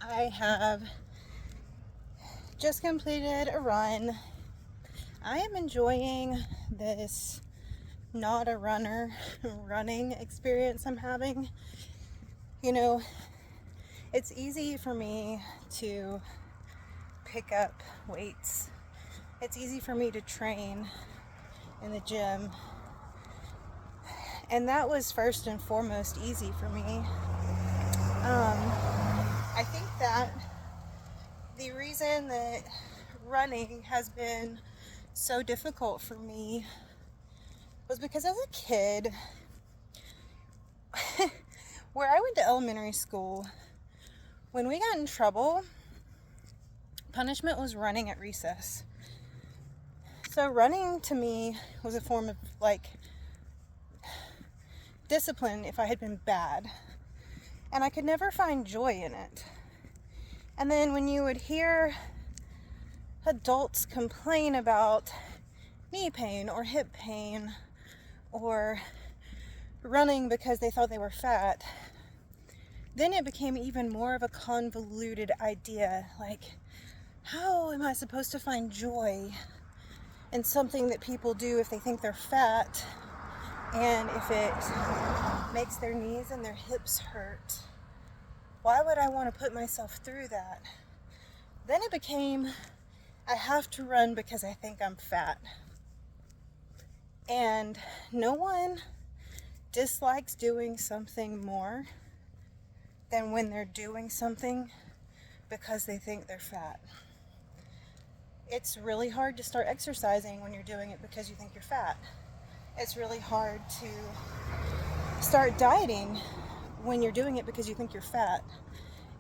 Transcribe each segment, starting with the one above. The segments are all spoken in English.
I have just completed a run. I am enjoying this not a runner running experience I'm having. You know, it's easy for me to pick up weights. It's easy for me to train in the gym. And that was first and foremost easy for me. I think that the reason that running has been so difficult for me was because as a kid, where I went to elementary school, when we got in trouble, punishment was running at recess. So running to me was a form of discipline if I had been bad. And I could never find joy in it. And then when you would hear adults complain about knee pain or hip pain or running because they thought they were fat, then it became even more of a convoluted idea. Like, how am I supposed to find joy in something that people do if they think they're fat and if it makes their knees and their hips hurt? Why would I want to put myself through that? Then it became, I have to run because I think I'm fat. And no one dislikes doing something more than when they're doing something because they think they're fat. It's really hard to start exercising when you're doing it because you think you're fat. It's really hard to start dieting when you're doing it because you think you're fat.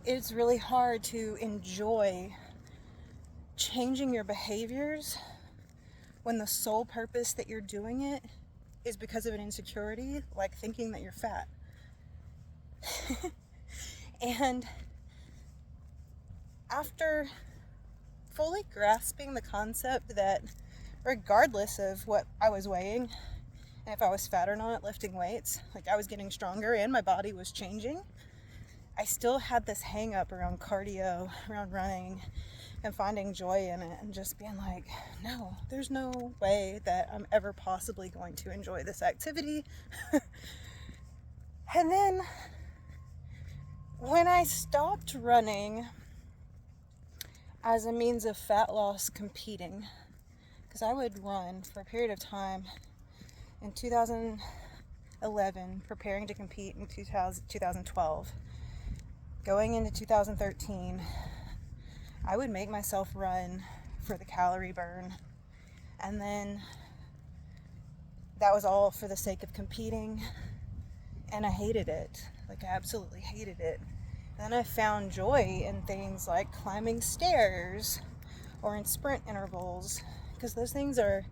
It's really hard to enjoy changing your behaviors when the sole purpose that you're doing it is because of an insecurity, like thinking that you're fat. And after fully grasping the concept that regardless of what I was weighing, and if I was fat or not, lifting weights, like I was getting stronger and my body was changing, I still had this hang up around cardio, around running, and finding joy in it, and just being like, no, there's no way that I'm ever possibly going to enjoy this activity. And then when I stopped running as a means of fat loss competing, because I would run for a period of time in 2011, preparing to compete in 2012. Going into 2013, I would make myself run for the calorie burn. And then that was all for the sake of competing. And I hated it. Like, I absolutely hated it. Then I found joy in things like climbing stairs or in sprint intervals. Because those things are,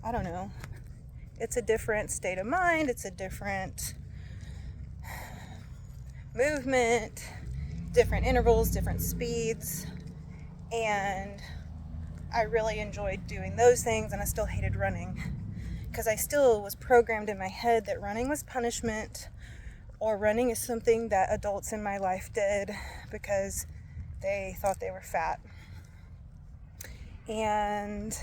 I don't know, it's a different state of mind. It's a different movement, different intervals, different speeds. And I really enjoyed doing those things, and I still hated running because I still was programmed in my head that running was punishment, or running is something that adults in my life did because they thought they were fat. And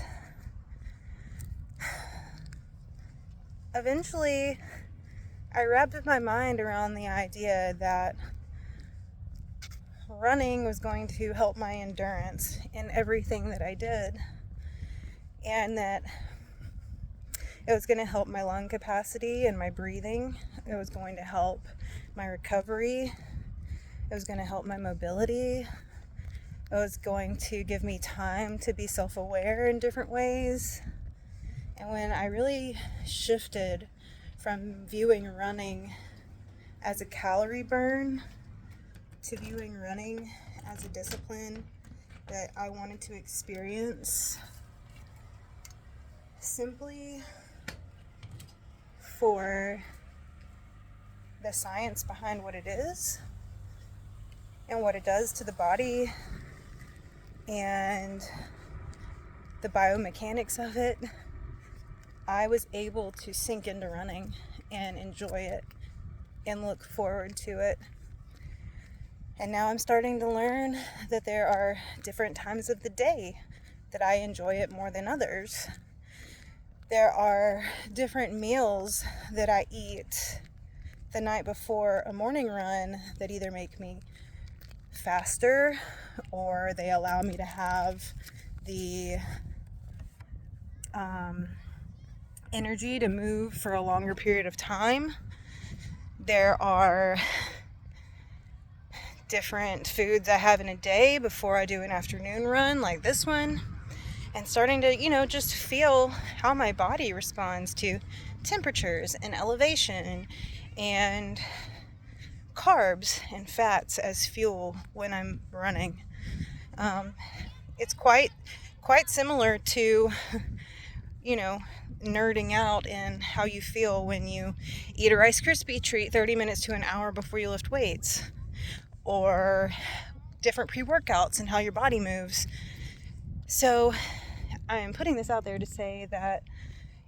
eventually I wrapped my mind around the idea that running was going to help my endurance in everything that I did, and that it was going to help my lung capacity and my breathing. It was going to help my recovery. It was going to help my mobility. It was going to give me time to be self-aware in different ways. And when I really shifted from viewing running as a calorie burn to viewing running as a discipline that I wanted to experience simply for the science behind what it is and what it does to the body and the biomechanics of it, I was able to sink into running and enjoy it and look forward to it. And now I'm starting to learn that there are different times of the day that I enjoy it more than others. There are different meals that I eat the night before a morning run that either make me faster or they allow me to have the energy to move for a longer period of time. There are different foods I have in a day before I do an afternoon run like this one, and starting to, just feel how my body responds to temperatures and elevation and carbs and fats as fuel when I'm running. It's quite similar to, nerding out in how you feel when you eat a Rice Krispie treat 30 minutes to an hour before you lift weights, or different pre-workouts and how your body moves. So I am putting this out there to say that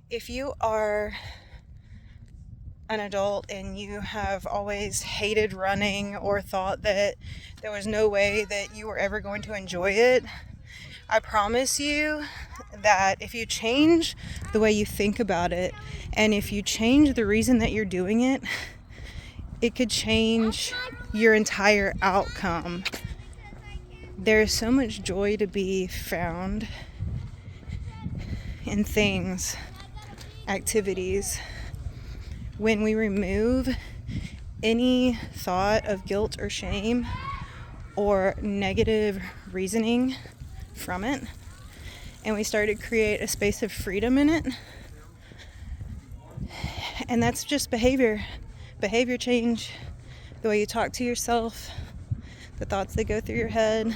if you are an adult and you have always hated running or thought that there was no way that you were ever going to enjoy it, I promise you that if you change the way you think about it, and if you change the reason that you're doing it, it could change your entire outcome. There's so much joy to be found in things, activities, when we remove any thought of guilt or shame or negative reasoning from it, and we start to create a space of freedom in it. And that's just behavior change, the way you talk to yourself, the thoughts that go through your head,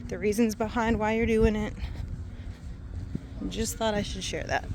the reasons behind why you're doing it. Just thought I should share that.